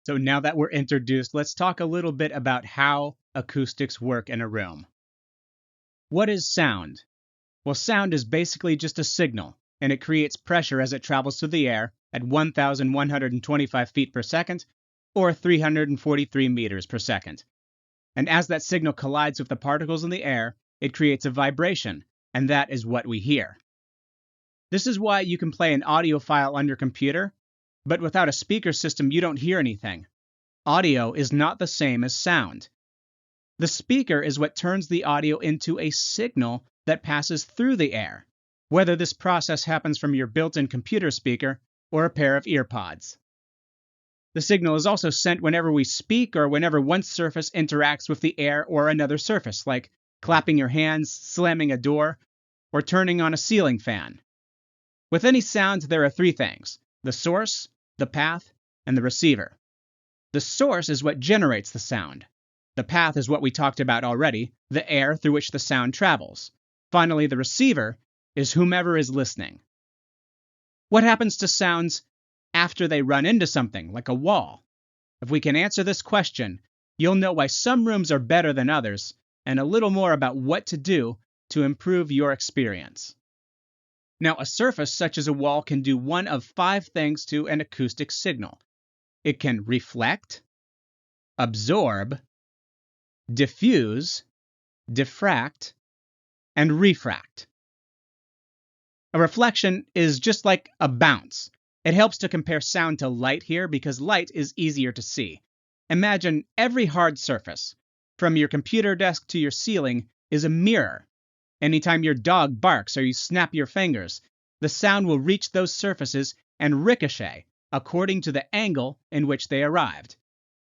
So now that we're introduced, let's talk a little bit about how acoustics work in a room. What is sound? Well, sound is basically just a signal, and it creates pressure as it travels through the air at 1,125 feet per second, or 343 meters per second. And as that signal collides with the particles in the air, it creates a vibration, and that is what we hear. This is why you can play an audio file on your computer, but without a speaker system, you don't hear anything. Audio is not the same as sound. The speaker is what turns the audio into a signal that passes through the air, whether this process happens from your built-in computer speaker or a pair of earpods. The signal is also sent whenever we speak or whenever one surface interacts with the air or another surface, like clapping your hands, slamming a door, or turning on a ceiling fan. With any sound, there are three things: the source, the path, and the receiver. The source is what generates the sound. The path is what we talked about already, the air through which the sound travels. Finally, the receiver is whomever is listening. What happens to sounds after they run into something, like a wall? If we can answer this question, you'll know why some rooms are better than others, and a little more about what to do to improve your experience. Now, a surface such as a wall can do one of 5 things to an acoustic signal. It can reflect, absorb, diffuse, diffract, and refract. A reflection is just like a bounce. It helps to compare sound to light here because light is easier to see. Imagine every hard surface, from your computer desk to your ceiling, is a mirror. Anytime your dog barks or you snap your fingers, the sound will reach those surfaces and ricochet according to the angle in which they arrived.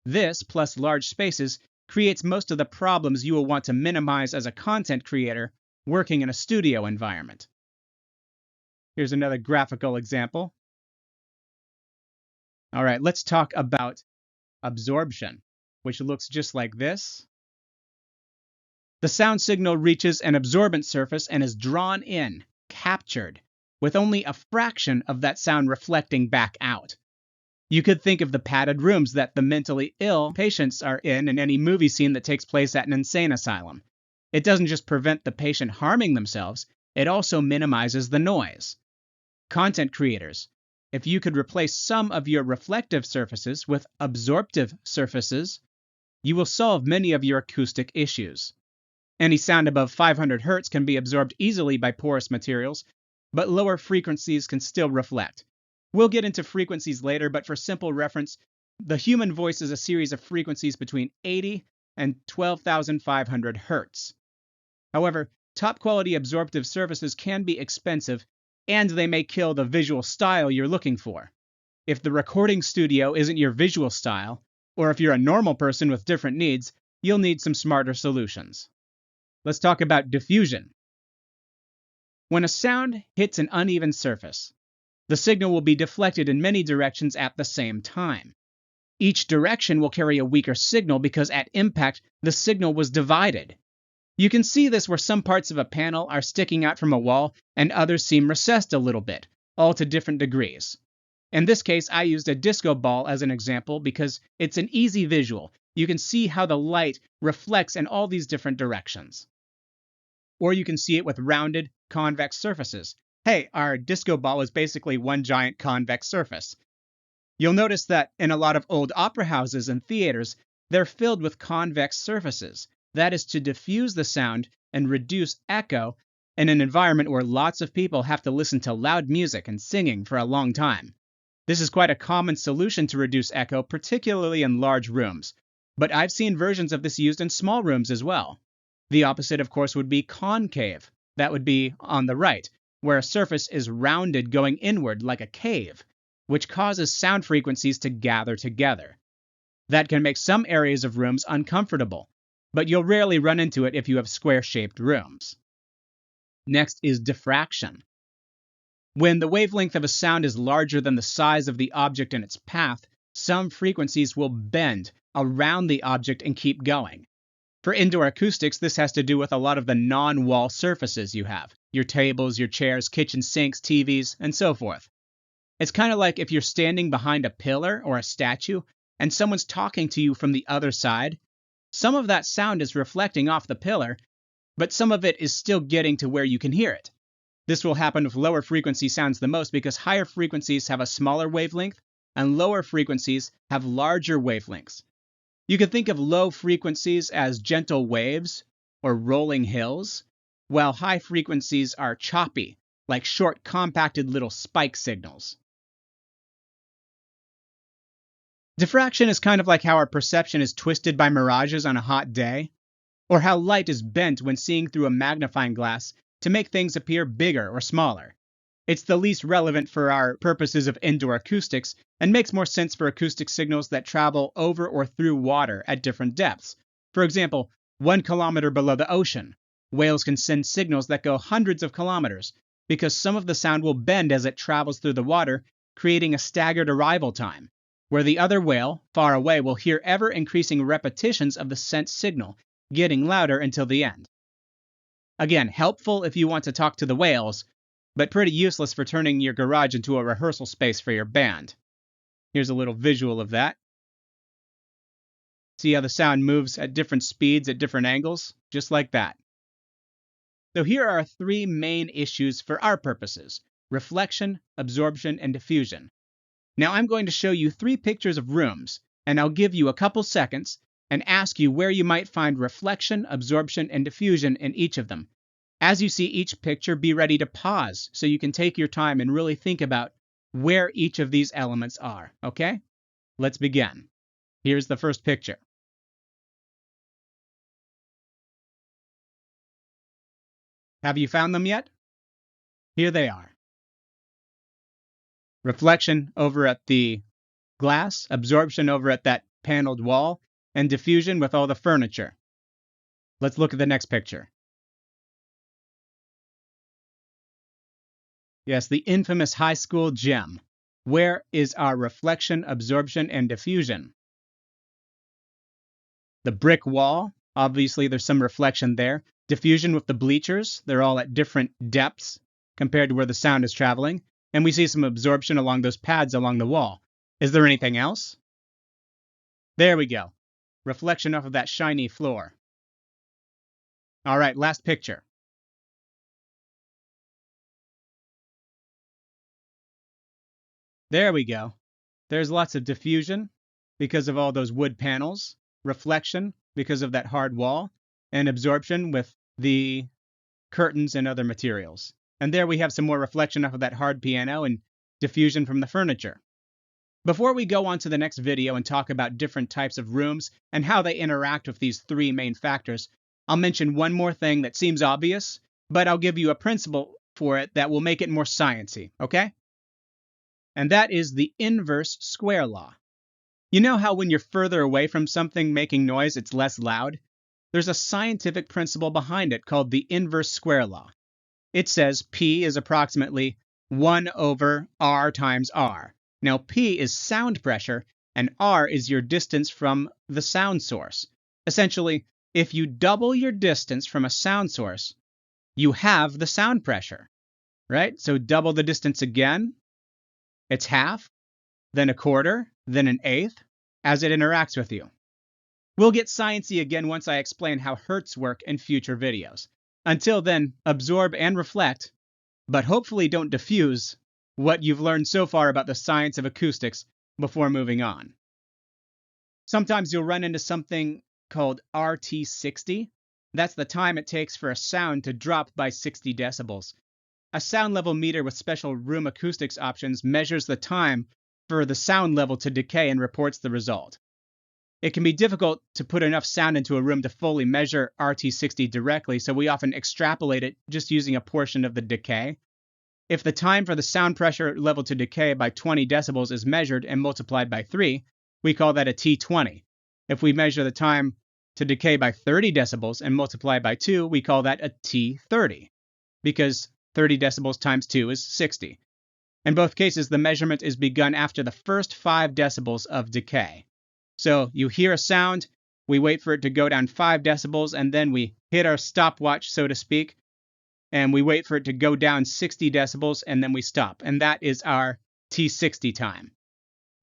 This, plus large spaces, creates most of the problems you will want to minimize as a content creator working in a studio environment. Here's another graphical example. All right, let's talk about absorption, which looks just like this. The sound signal reaches an absorbent surface and is drawn in, captured, with only a fraction of that sound reflecting back out. You could think of the padded rooms that the mentally ill patients are in any movie scene that takes place at an insane asylum. It doesn't just prevent the patient harming themselves, it also minimizes the noise. Content creators, if you could replace some of your reflective surfaces with absorptive surfaces, you will solve many of your acoustic issues. Any sound above 500 Hz can be absorbed easily by porous materials, but lower frequencies can still reflect. We'll get into frequencies later, but for simple reference, the human voice is a series of frequencies between 80 and 12,500 Hz. However, top-quality absorptive surfaces can be expensive, and they may kill the visual style you're looking for. If the recording studio isn't your visual style, or if you're a normal person with different needs, you'll need some smarter solutions. Let's talk about diffusion. When a sound hits an uneven surface, the signal will be deflected in many directions at the same time. Each direction will carry a weaker signal because at impact, the signal was divided. You can see this where some parts of a panel are sticking out from a wall and others seem recessed a little bit, all to different degrees. In this case, I used a disco ball as an example because it's an easy visual. You can see how the light reflects in all these different directions. Or you can see it with rounded, convex surfaces. Hey, our disco ball is basically one giant convex surface. You'll notice that in a lot of old opera houses and theaters, they're filled with convex surfaces. That is to diffuse the sound and reduce echo in an environment where lots of people have to listen to loud music and singing for a long time. This is quite a common solution to reduce echo, particularly in large rooms. But I've seen versions of this used in small rooms as well. The opposite, of course, would be concave. That would be on the right, where a surface is rounded going inward like a cave, which causes sound frequencies to gather together. That can make some areas of rooms uncomfortable, but you'll rarely run into it if you have square-shaped rooms. Next is diffraction. When the wavelength of a sound is larger than the size of the object in its path, some frequencies will bend around the object and keep going. For indoor acoustics, this has to do with a lot of the non-wall surfaces you have. Your tables, your chairs, kitchen sinks, TVs, and so forth. It's kind of like if you're standing behind a pillar or a statue, and someone's talking to you from the other side, some of that sound is reflecting off the pillar, but some of it is still getting to where you can hear it. This will happen with lower frequency sounds the most because higher frequencies have a smaller wavelength and lower frequencies have larger wavelengths. You can think of low frequencies as gentle waves or rolling hills, while high frequencies are choppy, like short, compacted little spike signals. Diffraction is kind of like how our perception is twisted by mirages on a hot day, or how light is bent when seeing through a magnifying glass to make things appear bigger or smaller. It's the least relevant for our purposes of indoor acoustics and makes more sense for acoustic signals that travel over or through water at different depths. For example, 1 kilometer below the ocean, whales can send signals that go hundreds of kilometers because some of the sound will bend as it travels through the water, creating a staggered arrival time, where the other whale, far away, will hear ever-increasing repetitions of the sent signal, getting louder until the end. Again, helpful if you want to talk to the whales, but pretty useless for turning your garage into a rehearsal space for your band. Here's a little visual of that. See how the sound moves at different speeds at different angles? Just like that. So here are 3 main issues for our purposes: reflection, absorption, and diffusion. Now I'm going to show you 3 pictures of rooms, and I'll give you a couple seconds and ask you where you might find reflection, absorption, and diffusion in each of them. As you see each picture, be ready to pause so you can take your time and really think about where each of these elements are, okay? Let's begin. Here's the first picture. Have you found them yet? Here they are. Reflection over at the glass, absorption over at that paneled wall, and diffusion with all the furniture. Let's look at the next picture. Yes, the infamous high school gym. Where is our reflection, absorption, and diffusion? The brick wall, obviously there's some reflection there. Diffusion with the bleachers, they're all at different depths compared to where the sound is traveling. And we see some absorption along those pads along the wall. Is there anything else? There we go. Reflection off of that shiny floor. All right, last picture. There we go. There's lots of diffusion because of all those wood panels, reflection because of that hard wall, and absorption with the curtains and other materials. And there we have some more reflection off of that hard piano and diffusion from the furniture. Before we go on to the next video and talk about different types of rooms and how they interact with these 3 main factors, I'll mention one more thing that seems obvious, but I'll give you a principle for it that will make it more sciencey, okay? And that is the inverse square law. You know how when you're further away from something making noise, it's less loud? There's a scientific principle behind it called the inverse square law. It says P is approximately 1 over R times R. Now P is sound pressure, and R is your distance from the sound source. Essentially, if you double your distance from a sound source, you have the sound pressure, right? So double the distance again. It's half, then a quarter, then an eighth, as it interacts with you. We'll get sciencey again once I explain how hertz work in future videos. Until then, absorb and reflect, but hopefully don't diffuse what you've learned so far about the science of acoustics before moving on. Sometimes you'll run into something called RT60. That's the time it takes for a sound to drop by 60 decibels. A sound level meter with special room acoustics options measures the time for the sound level to decay and reports the result. It can be difficult to put enough sound into a room to fully measure RT60 directly, so we often extrapolate it just using a portion of the decay. If the time for the sound pressure level to decay by 20 decibels is measured and multiplied by 3, we call that a T20. If we measure the time to decay by 30 decibels and multiply by 2, we call that a T30, because 30 decibels times 2 is 60. In both cases, the measurement is begun after the first 5 decibels of decay. So you hear a sound, we wait for it to go down 5 decibels, and then we hit our stopwatch, so to speak, and we wait for it to go down 60 decibels, and then we stop. And that is our T60 time.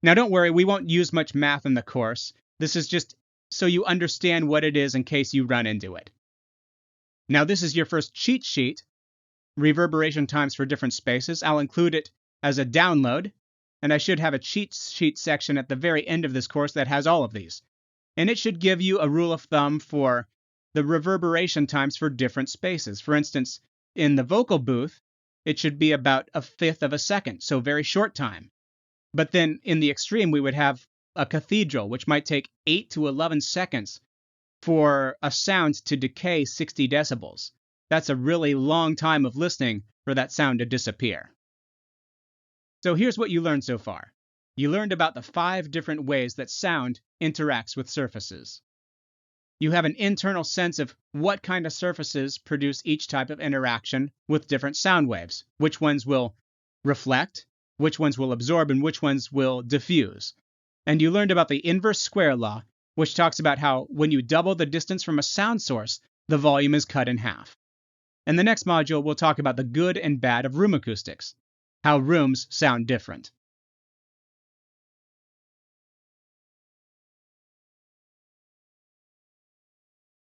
Now don't worry, we won't use much math in the course. This is just so you understand what it is in case you run into it. Now this is your first cheat sheet, reverberation times for different spaces. I'll include it as a download, and I should have a cheat sheet section at the very end of this course that has all of these. And it should give you a rule of thumb for the reverberation times for different spaces. For instance, in the vocal booth, it should be about 1/5 of a second, so very short time. But then in the extreme, we would have a cathedral, which might take 8 to 11 seconds for a sound to decay 60 decibels. That's a really long time of listening for that sound to disappear. So here's what you learned so far. You learned about the 5 different ways that sound interacts with surfaces. You have an internal sense of what kind of surfaces produce each type of interaction with different sound waves, which ones will reflect, which ones will absorb, and which ones will diffuse. And you learned about the inverse square law, which talks about how when you double the distance from a sound source, the volume is cut in half. In the next module, we'll talk about the good and bad of room acoustics, how rooms sound different.